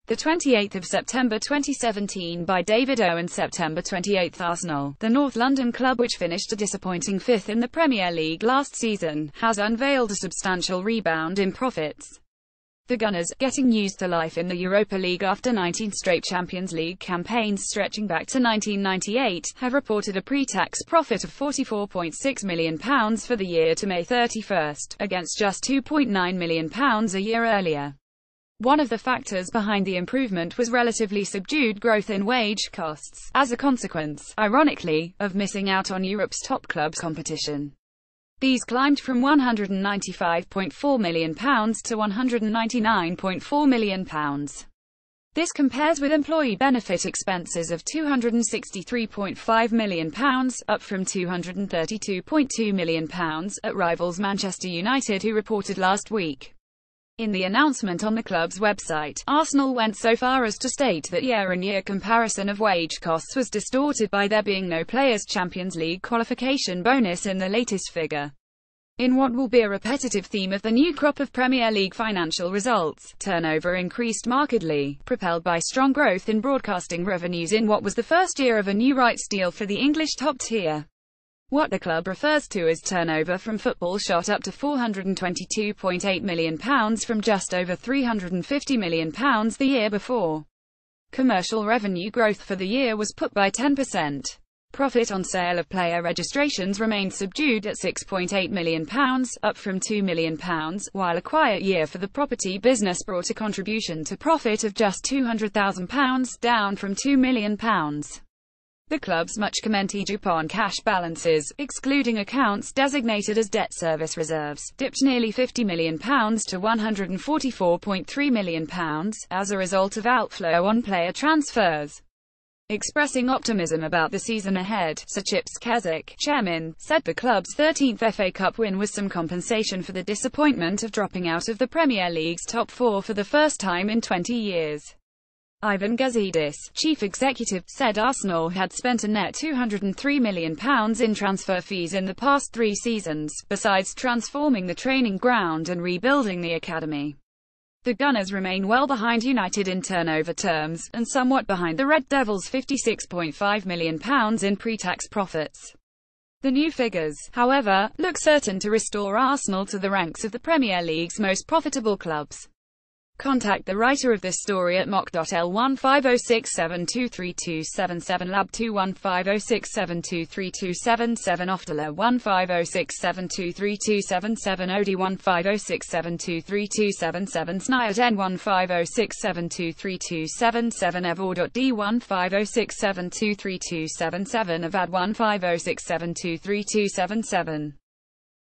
The 28th of September 2017 by David Owen. September 28. Arsenal, the North London club which finished a disappointing fifth in the Premier League last season, has unveiled a substantial rebound in profits. The Gunners, getting used to life in the Europa League after 19 straight Champions League campaigns stretching back to 1998, have reported a pre-tax profit of £44.6 million for the year to May 31, against just £2.9 million a year earlier. One of the factors behind the improvement was relatively subdued growth in wage costs, as a consequence, ironically, of missing out on Europe's top clubs competition. These climbed from £195.4 million to £199.4 million. This compares with employee benefit expenses of £263.5 million, up from £232.2 million, at rivals Manchester United, who reported last week. In the announcement on the club's website, Arsenal went so far as to state that year-on-year comparison of wage costs was distorted by there being no Players' Champions League qualification bonus in the latest figure. In what will be a repetitive theme of the new crop of Premier League financial results, turnover increased markedly, propelled by strong growth in broadcasting revenues in what was the first year of a new rights deal for the English top tier. What the club refers to as turnover from football shot up to £422.8 million from just over £350 million the year before. Commercial revenue growth for the year was put by 10%. Profit on sale of player registrations remained subdued at £6.8 million, up from £2 million, while a quiet year for the property business brought a contribution to profit of just £200,000, down from £2 million. The club's much-commented upon cash balances, excluding accounts designated as debt service reserves, dipped nearly £50 million to £144.3 million, as a result of outflow on player transfers. Expressing optimism about the season ahead, Sir Chips Keswick, chairman, said the club's 13th FA Cup win was some compensation for the disappointment of dropping out of the Premier League's top four for the first time in 20 years. Ivan Gazidis, chief executive, said Arsenal had spent a net £203 million in transfer fees in the past 3 seasons, besides transforming the training ground and rebuilding the academy. The Gunners remain well behind United in turnover terms, and somewhat behind the Red Devils' £56.5 million in pre-tax profits. The new figures, however, look certain to restore Arsenal to the ranks of the Premier League's most profitable clubs. Contact the writer of this story at mock.L1506723277, lab 21506723277, oftala 1506723277, od 1506723277, snide n1506723277, evor.d 1506723277, avad 1506723277.